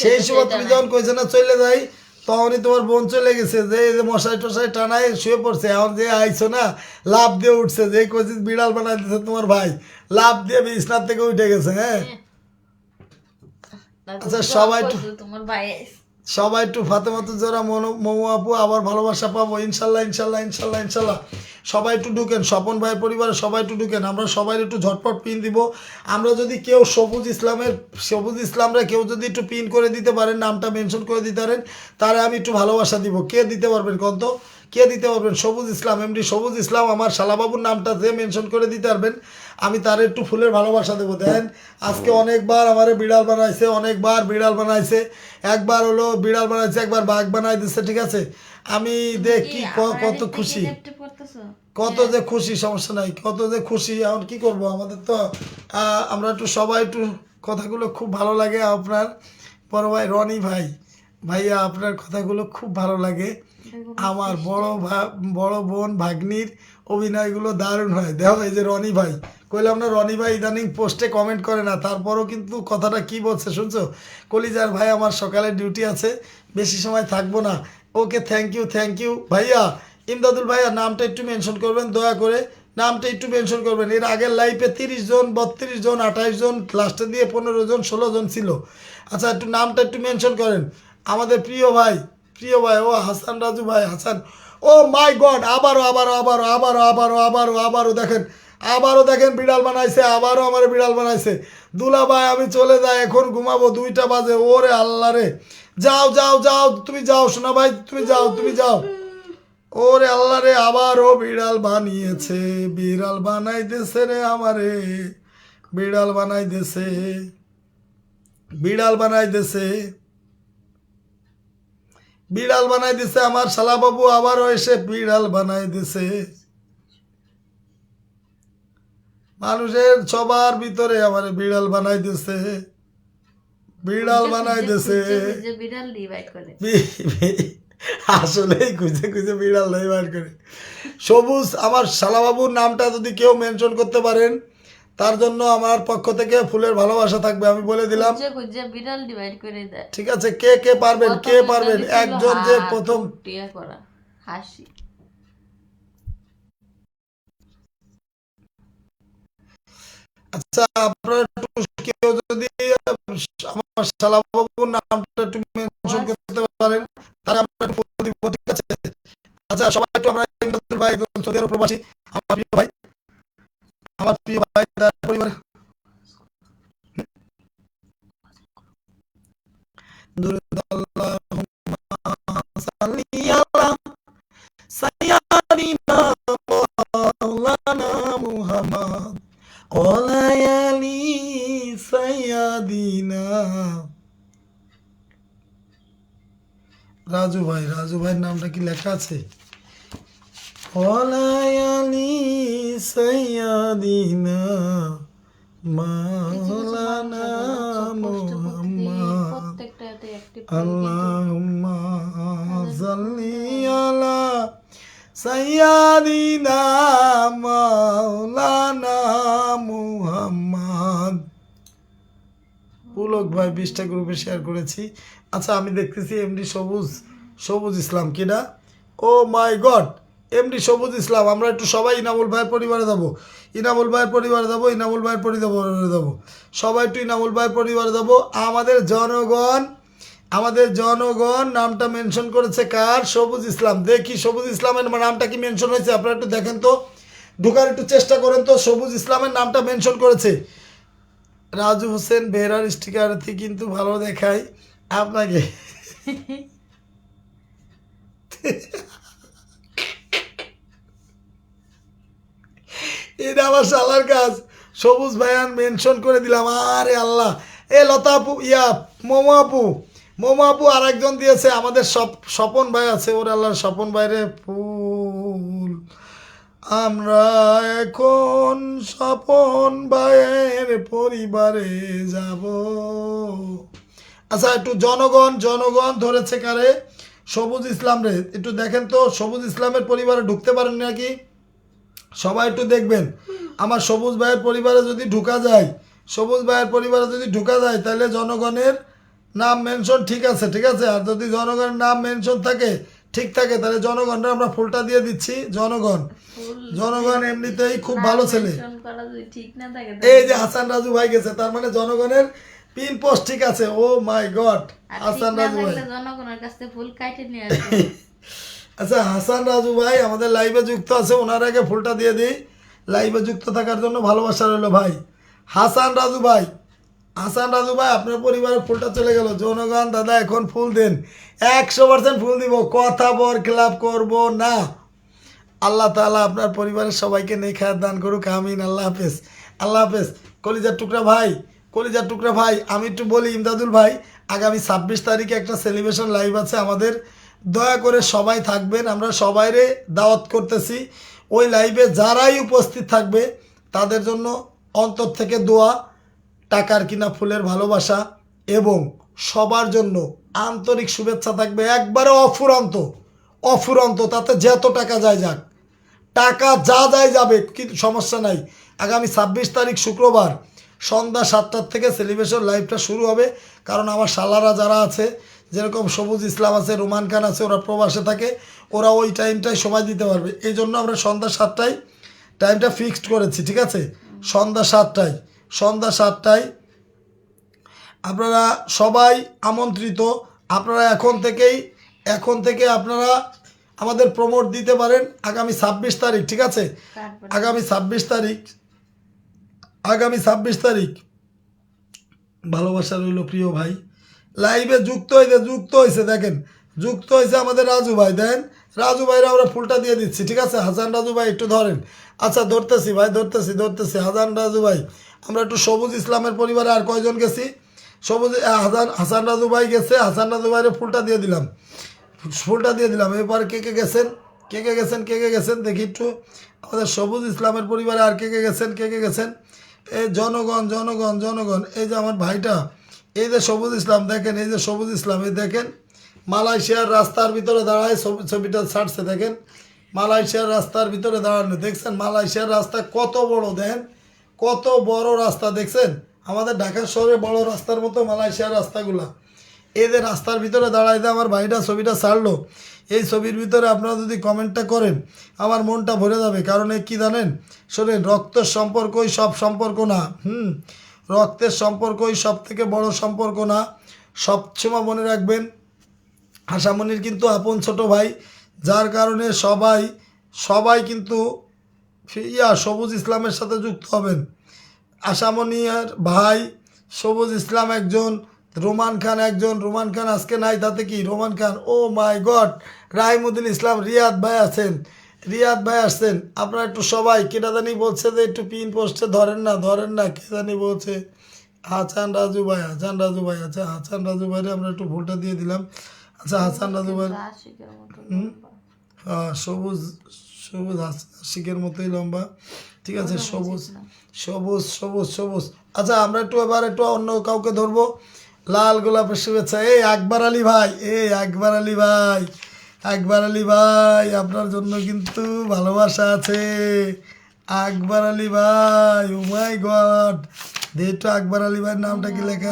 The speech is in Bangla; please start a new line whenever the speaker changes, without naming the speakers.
সেই সময় তুমি যখন কইছো না চলে যাই তখনই তোমার বোন চলে গেছে যে এই যে মশাই টশাই টানায় শুয়ে পড়ছে এখন যে আইছো না লাভ দিয়ে উঠছে যে কইছিস বিড়াল বানাই দিছে তোমার ভাই লাভ দিয়ে বিছনার থেকে উঠে গেছে হ্যাঁ আচ্ছা সবাই একটু ফাতেমাতুজ জোহরা মমু আপু আবার ভালোবাসা পাবো ইনশাল্লাহ ইনশাল্লাহ ইনশাল্লাহ ইনশাল্লাহ সবাই একটু ঢুকেন স্বপন ভাইয়ের পরিবারে সবাই একটু ঢুকেন আমরা সবাই একটু ঝটপট পিন দিব আমরা যদি কেউ সবুজ ইসলামরা কেউ যদি একটু পিন করে দিতে পারেন নামটা মেনশন করে দিতে পারেন তাহলে আমি একটু ভালোবাসা দিব কে দিতে পারবেন কত কে দিতে পারবেন সবুজ ইসলাম এমডি সবুজ ইসলাম আমার শালাবাবুর নামটা যে মেনশন করে দিতে পারবেন আমি তার একটু ফুলের ভালোবাসা দেবো দেখেন আজকে অনেকবার আমারে বিড়াল বানাইছে অনেকবার বিড়াল বানাইছে একবার হলো বিড়াল বানাইছে একবার বাঘ বানাই দিচ্ছে ঠিক আছে আমি দেখি কত খুশি কত যে খুশি সমস্যা নাই কত যে খুশি এখন কি করব আমাদের তো আমরা একটু সবাই একটু কথাগুলো খুব ভালো লাগে আপনার বড় ভাই রনি ভাইয়া আপনার কথাগুলো খুব ভালো লাগে আমার বড় বোন ভাগ্নির অভিনয়গুলো দারুণ হয় দেখো এই যে রনি ভাই কইলাম না রনি ভাই ইদানিং পোস্টে কমেন্ট করে না তারপরও কিন্তু কথাটা কি বলছে শুনছো কলিজার ভাই আমার সকালে ডিউটি আছে বেশি সময় থাকবো না ওকে থ্যাংক ইউ ভাইয়া ইমদাদুল ভাইয়া নামটা একটু মেনশন করবেন দয়া করে নামটা একটু মেনশন করবেন এর আগের লাইফে 30 জন 32 জন 28 জন লাস্টে দিয়ে 15 জন 16 জন ছিল আচ্ছা একটু নামটা একটু মেনশন করেন আমাদের প্রিয় ভাই ও হাসান রাজু ভাই হাসান ও মাই গড আবারও দেখেন বিড়াল বানাইছে আবারও আমার বিড়াল বানাইছে দুলা ভাই আমি চলে যাই এখন ঘুমাবো 2টা বাজে ওরে আল্লাহ রে যাও তুমি যাও সোনা ভাই তুমি যাও ওরে আল্লাহ রে আবারও বিড়াল বানিয়েছে বিড়াল বানাই দেছে রে আমারে বিড়াল বানাই দিছে আমার শালাবাবু আবারও এসে বিড়াল বানাই দিছে মানুষের সবার ভিতরে আমার বিড়াল বানাই দিছে আসলেই খুঁজে বিড়াল ডিভাইড করে সবুজ আমার শালাবাবুর নামটা যদি কেউ মেনশন করতে পারেন তার জন্য আমার পক্ষ থেকে ফুলের ভালোবাসা থাকবে আমি বলে দিলাম
বিড়াল ডিভাইড করে দেয়
ঠিক আছে কে পারবেন একজন যে প্রথম
হাসি
আচ্ছা আপনারা কেউ যদি আমার শালাবাবুর নামটা একটু মেনশন করতে পারেন তাহলে আমরা একটু ফুল দিব ঠিক আছে আচ্ছা সবাই একটু আমরা ইমদাদুল ভাই সৌদি আরব প্রবাসী আমার প্রিয় ভাই তার পরিবার মুহাম্মদ ওলায়ালি সাইয়াদিনা রাজু ভাইয়ের নামটা কি লেখা আছে ওলায়ালি সাইয়াদিনা মাওলানা মুহাম্মদ আল্লাহুম্মা সাল্লি আলা সাইয়াদিনা মাওলানা মুহাম্মদ পুলক ভাই 20টা গ্রুপে শেয়ার করেছি আচ্ছা আমি দেখতেছি এমডি সবুজ ইসলাম কিনা ও মাই গড এমডি সবুজ ইসলাম আমরা একটু সবাই ইনামুল ভাইয়ের পরিবারে যাবো সবাই একটু ইনামুল ভাইয়ের পরিবারে যাবো আমাদের জনগণ নামটা মেনশন করেছে কার সবুজ ইসলাম দেখি সবুজ ইসলামের নামটা কি মেনশন হয়েছে আপনারা একটু দেখেন তো ঢোকার একটু চেষ্টা করেন তো সবুজ ইসলামের নামটা মেনশন করেছে রাজু হোসেন বেহরার স্টিকারটি কিন্তু ভালো দেখায় আপনাকে এটা আমার শালার কাজ সবুজ ভাইয়ান মেনশন করে দিলাম আরে আল্লাহ লতা আপু মোমো আপু আর একজন দিয়েছে আমাদের স্বপন ভাই আছে ওর আল্লাহ স্বপন ভাইরে ফুল আমরা এখন স্বপন ভাইয়ের পরিবারে যাব আচ্ছা একটু জনগণ ধরেছে কারে সবুজ ইসলাম রে একটু দেখেন তো সবুজ ইসলামের পরিবারে ঢুকতে পারেন নাকি সবাই একটু দেখবেন আমার সবুজ ভাইয়ের পরিবারে যদি ঢুকা যায় তাহলে জনগণের নাম মেনশন ঠিক আছে, ঠিক আছে। আর যদি জনগণের নাম মেনশন থাকে, ঠিক থাকে, তাহলে জনগণরা আমরা ফুলটা দিয়ে দিচ্ছি। জনগণ এমনিতেই খুব ভালো ছেলে।
mention করা যদি ঠিক না থাকে
এই যে হাসান রাজু ভাই গেছে, তার মানে জনগণের পিন পোস্ট ঠিক আছে। ও মাই গড,
আর ঠিক
হাসান
না
রাজু ভাই।
থাকলে জনগণের কাছ থেকে ফুল কাটে নিয়ে আসবে।
আচ্ছা, হাসান রাজু ভাই আমাদের লাইভে যুক্ত আছে, ওনার আগে ফুলটা দিয়ে দিই। লাইভে যুক্ত থাকার জন্য ভালোবাসা রইল ভাই। হাসান রাজু ভাই, হাসান রাজু ভাই, আপনার পরিবারের ফুলটা চলে গেল। জনগণ দাদা এখন ফুল দেন, 100% ফুল দিব, কথা বর খেলাপ করব না। আল্লাহ তাআলা আপনার পরিবারের সবাইকে নেখায়াত দান করুক, আমিন। আল্লাহ হাফেজ, আল্লাহ হাফেজ। কলিজার টুকরা ভাই, কলিজার টুকরা ভাই, আমি একটু বলি ইমদাদুল ভাই, আগামী 26 তারিখে একটা সেলিব্রেশন লাইভ আছে আমাদের, দয়া করে সবাই থাকবেন। আমরা সবাইরে দাওয়াত করতেছি। ওই লাইভে যারাই উপস্থিত থাকবে তাদের জন্য অন্তর থেকে দোয়া, টাকার কিনা ফুলের ভালোবাসা এবং সবার জন্য আন্তরিক শুভেচ্ছা থাকবে, একবারে অফুরন্ত, অফুরন্ত। তাতে যত টাকা যায় যাক, টাকা যা যায় যাবে, কিন্তু সমস্যা নাই। আগামী 26 তারিখ শুক্রবার সন্ধ্যা 7টার থেকে সেলিব্রেশন লাইভটা শুরু হবে। কারণ আমার শালারা যারা আছে, যেরকম সবুজ ইসলাম আছে, রোমান খান আছে, ওরা প্রবাসে থাকে, ওরা ওই টাইমটায় সময় দিতে পারবে। এই জন্য আমরা সন্ধ্যা 7টায় টাইমটা ফিক্সড করেছি, ঠিক আছে? সন্ধ্যা 7টায়, সন্ধ্যা 7টায় আপনারা সবাই আমন্ত্রিত। আপনারা এখন থেকে আপনারা আমাদের প্রমোট দিতে পারেন। আগামী 26 তারিখ, ঠিক আছে? আগামী 26 তারিখ, আগামী 26 তারিখ ভালোবাসা রইল প্রিয় ভাই। লাইভে যুক্ত হয়েছে দেখেন, যুক্ত হয়েছে আমাদের রাজু ভাই। দেন রাজু ভাইরা আমরা ফুলটা দিয়ে দিচ্ছি, ঠিক আছে? হাসান রাজু ভাই একটু ধরেন। আচ্ছা, ধরতেছি ভাই, ধরতেছি। হাসান রাজু ভাই, আমরা একটু সবুজ ইসলামের পরিবারে আর কয়জন গেছি? সবুজ হাসান রাজু ভাই গেছে, হাসান রাজু ভাইয়ের ফুলটা দিয়ে দিলাম, ফুলটা দিয়ে দিলাম। এবার কে কে গেছেন, কে কে গেছেন দেখি একটু। আমাদের সবুজ ইসলামের পরিবারে আর কে কে গেছেন? এই জনগণ, এই যে আমার ভাইটা, এই যে সবুজ ইসলাম, দেখেন, এই যে সবুজ ইসলাম, এই দেখেন মালয়েশিয়ার রাস্তার ভিতরে দাঁড়ায় ছবিটা ছাড়ছে, দেখেন মালয়েশিয়ার রাস্তার ভিতরে দাঁড়ানো, দেখছেন মালয়েশিয়ার রাস্তা কত বড়, দেখেন কত বড় রাস্তা, দেখছেন? আমাদের ঢাকা শহরে বড় রাস্তার মতো মালয়েশিয়ার রাস্তাগুলা। এদের রাস্তার ভিতরে দাঁড়াইতে আমার ভাইটা ছবিটা ছাড়লো। এই ছবির ভিতরে আপনারা যদি কমেন্টটা করেন, আমার মনটা ভরে যাবে। কারণ এই কী জানেন, শোনেন, রক্তের সম্পর্কই সব সম্পর্ক না। রক্তের সম্পর্কই সব থেকে বড় সম্পর্ক না। সবসময় মনে রাখবেন, আশামণির কিন্তু আপন ছোট ভাই, যার কারণে সবাই কিন্তু সবুজ ইসলামের সাথে যুক্ত হবেন। আশামণির ভাই সবুজ ইসলাম একজন, রোমান খান একজন। রোমান খান আজকে নাই, তাতে কি? রোমান খান, ও মাই গড, রাহিমুদ্দিন ইসলাম, রিয়াদ ভাই আছেন, রিয়াদ ভাই আসছেন। আপনারা একটু সবাই, কেটা জানি বলছে যে একটু পিন পোস্টে ধরেন না, কে জানি বলছে? হাসান রাজু ভাই, আচ্ছা হাসান রাজু ভাইরে আমরা একটু ভুলটা দিয়ে দিলাম। আচ্ছা, হাসান রাজু ভাই, সবুজ আশিকের মতোই লম্বা, ঠিক আছে? সবুজ। আচ্ছা, আমরা এবার একটু অন্য কাউকে ধরবো। লাল গোলাপের শুভেচ্ছা। এই আকবর আলী ভাই, আপনার জন্য কিন্তু ভালোবাসা আছে। আকবর আলী ভাই, ও মাই গড, দেখো আকবর আলী ভাইয়ের নামটা কি লেখা।